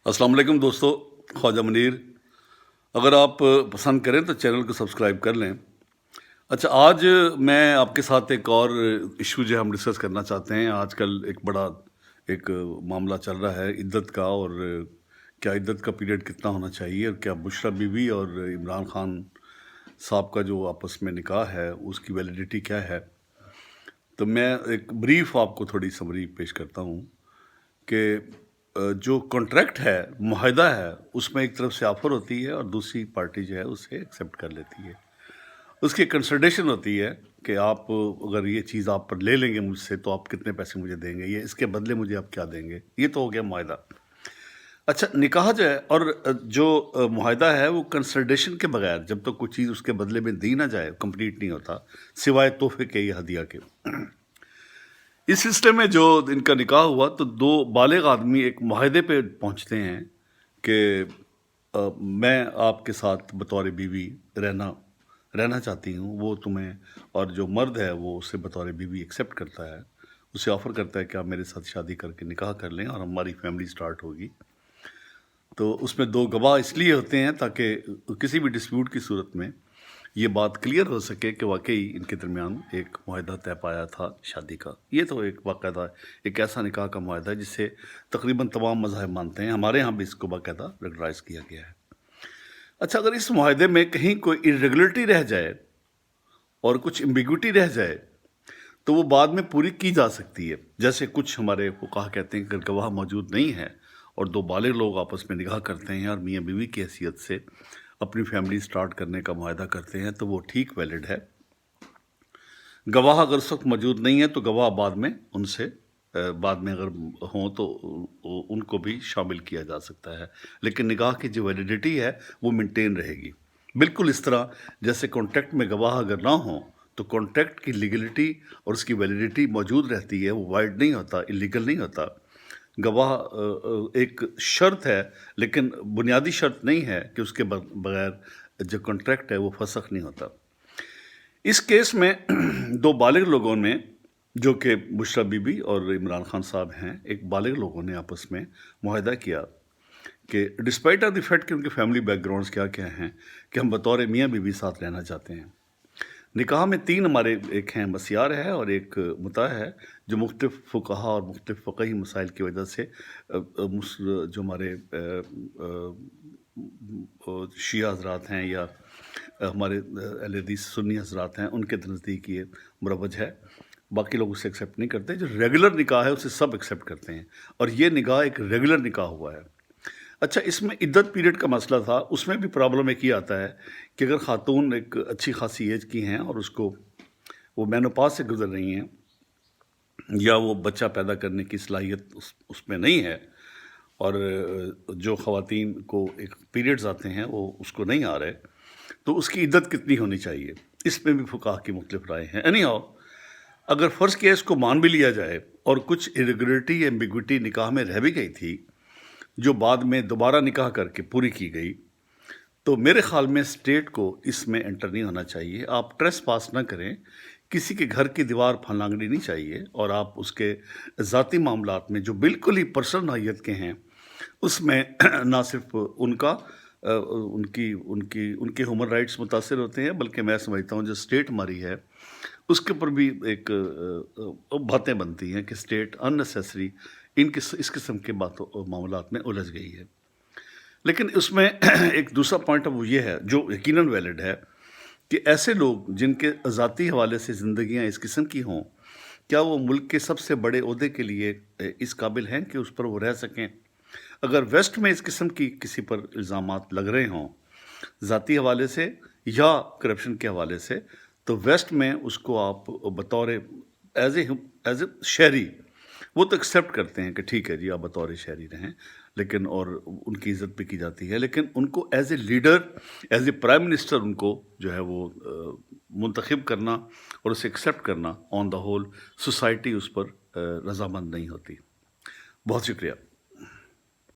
अस्सलाम वालेकुम दोस्तों, ख्वाजा मुनीर। अगर आप पसंद करें तो चैनल को सब्सक्राइब कर लें। अच्छा, आज मैं आपके साथ एक और इशू जो हम डिस्कस करना चाहते हैं। आजकल एक बड़ा एक मामला चल रहा है इद्दत का, और क्या इद्दत का पीरियड कितना होना चाहिए, और क्या बुशरा बीवी और इमरान खान साहब का जो आपस में निकाह है उसकी वैलिडिटी क्या है। तो मैं एक ब्रीफ आपको थोड़ी समरी पेश करता हूँ कि जो कॉन्ट्रैक्ट है, मुआहदा है, उसमें एक तरफ से ऑफ़र होती है और दूसरी पार्टी जो है उसे एक्सेप्ट कर लेती है। उसकी कंसिडरेशन होती है कि आप अगर ये चीज़ आप पर ले लेंगे मुझसे तो आप कितने पैसे मुझे देंगे, ये इसके बदले मुझे आप क्या देंगे। ये तो हो गया मुआहदा। अच्छा, निकाह जो है और जो मुआहदा है वो कंसिडरेशन के बगैर जब तक कोई चीज़ उसके बदले में दी ना जाए कंप्लीट नहीं होता, सिवाय तोहफे के या हदिया के। इस सिलसिले में जो इनका निकाह हुआ तो दो बालिग आदमी एक मुआहदे पे पहुंचते हैं कि मैं आपके साथ बतौर बीवी रहना चाहती हूँ। वो तुम्हें, और जो मर्द है वो उसे बतौर बीवी एक्सेप्ट करता है, उसे ऑफ़र करता है कि आप मेरे साथ शादी करके निकाह कर लें और हमारी फैमिली स्टार्ट होगी। तो उसमें दो गवाह इसलिए होते हैं ताकि किसी भी डिस्प्यूट की सूरत में ये बात क्लियर हो सके कि वाकई इनके दरमियान एक मुआहदा तय पाया था शादी का। ये तो एक बाकायदा एक ऐसा निकाह का मुआहदा है जिसे तकरीबन तमाम मज़ाहिब मानते हैं। हमारे यहाँ भी इसको बाकायदा रेगुलाइज किया गया है। अच्छा, अगर इस मुआहदे में कहीं कोई इरेगुलरिटी रह जाए और कुछ एम्बिग्विटी रह जाए तो वो बाद में पूरी की जा सकती है। जैसे कुछ हमारे फुकाहा कहते हैं कि अगर गवाह मौजूद नहीं है और दो बालिग लोग आपस में निकाह करते हैं और मियाँ बीवी की हैसियत से अपनी फैमिली स्टार्ट करने का मुआहदा करते हैं तो वो ठीक वैलिड है। गवाह अगर उस वक्त मौजूद नहीं है तो गवाह बाद में उनसे बाद में अगर हों तो उनको भी शामिल किया जा सकता है, लेकिन निकाह की जो वैलिडिटी है वो मेंटेन रहेगी। बिल्कुल इस तरह जैसे कॉन्ट्रैक्ट में गवाह अगर ना हो तो कॉन्ट्रैक्ट की लीगलिटी और उसकी वैलिडिटी मौजूद रहती है, वो वाइड नहीं होता, इलीगल नहीं होता। गवाह एक शर्त है, लेकिन बुनियादी शर्त नहीं है कि उसके बगैर जो कॉन्ट्रैक्ट है वो फसख नहीं होता। इस केस में दो बालिग लोगों ने, जो कि बुशरा बीबी और इमरान खान साहब हैं, एक बालिग लोगों ने आपस में मुआहदा किया कि डिस्पाइट ऑफ द फैक्ट कि उनके फैमिली बैकग्राउंड्स क्या क्या हैं, कि हम बतौर मियाँ बीवी साथ रहना चाहते हैं। निकाह में तीन हमारे, एक हैं मसियार है और एक मुता है, जो मुख्तलिफ फुकाहा और मुख्तलिफ फ़क़ही मसाइल की वजह से जो हमारे शिया हज़रात हैं या हमारे अहले हदीस सुन्नी हज़रात हैं उनके नज़दीक ये मुरवज है। बाकी लोग उसे एक्सेप्ट नहीं करते। जो रेगुलर निकाह है उसे सब एक्सेप्ट करते हैं और ये निकाह एक रेगुलर निकाह हुआ है। अच्छा, इसमें इद्दत पीरियड का मसला था, उसमें भी प्रॉब्लम एक ही आता है कि अगर ख़ातून एक अच्छी खासी एज की हैं और उसको वो मेनोपॉज़ से गुजर रही हैं या वो बच्चा पैदा करने की सलाहियत उसमें नहीं है, और जो ख़वातीन को एक पीरियड्स आते हैं वो उसको नहीं आ रहे, तो उसकी इद्दत कितनी होनी चाहिए, इसमें भी फुकाहा की मुख्तलिफ राय हैं। एनी हाउ, अगर फ़र्ज़ किया इसको मान भी लिया जाए और कुछ इरेगुलरिटी या एम्बिग्विटी निकाह में रह भी गई थी जो बाद में दोबारा निकाह करके पूरी की गई, तो मेरे ख़्याल में स्टेट को इसमें एंटर नहीं होना चाहिए। आप ट्रेस पास ना करें, किसी के घर की दीवार फलांगनी नहीं चाहिए, और आप उसके ज़ाती मामलात में जो बिल्कुल ही पर्सनल नौइयत के हैं उसमें ना सिर्फ उनकी उनकी उनके ह्यूमन राइट्स मुतासर होते हैं, बल्कि मैं समझता हूँ जो स्टेट हमारी है उसके ऊपर भी एक बातें बनती हैं कि स्टेट अननेसेसरी इस किस्म के बातों मामलात में उलझ गई है। लेकिन उसमें एक दूसरा पॉइंट ऑफ व्यू ये है जो यकीनन वैलिड है कि ऐसे लोग जिनके ज़ाती हवाले से ज़िंदगियाँ इस किस्म की हों, क्या वो मुल्क के सबसे बड़े ओहदे के लिए इस काबिल हैं कि उस पर वो रह सकें। अगर वेस्ट में इस किस्म की किसी पर इल्ज़ामात लग रहे हों ज़ाती हवाले से या करप्शन के हवाले से, तो वेस्ट में उसको आप बतौर एज ए शहरी वो तो एक्सेप्ट करते हैं कि ठीक है जी आप बतौर शहरी रहें, लेकिन और उनकी इज़्ज़त भी की जाती है, लेकिन उनको as a leader, as a prime minister उनको जो है वो मुंतखब करना और उसे एक्सेप्ट करना, ऑन द होल सोसाइटी उस पर रज़ामंद नहीं होती। बहुत शुक्रिया।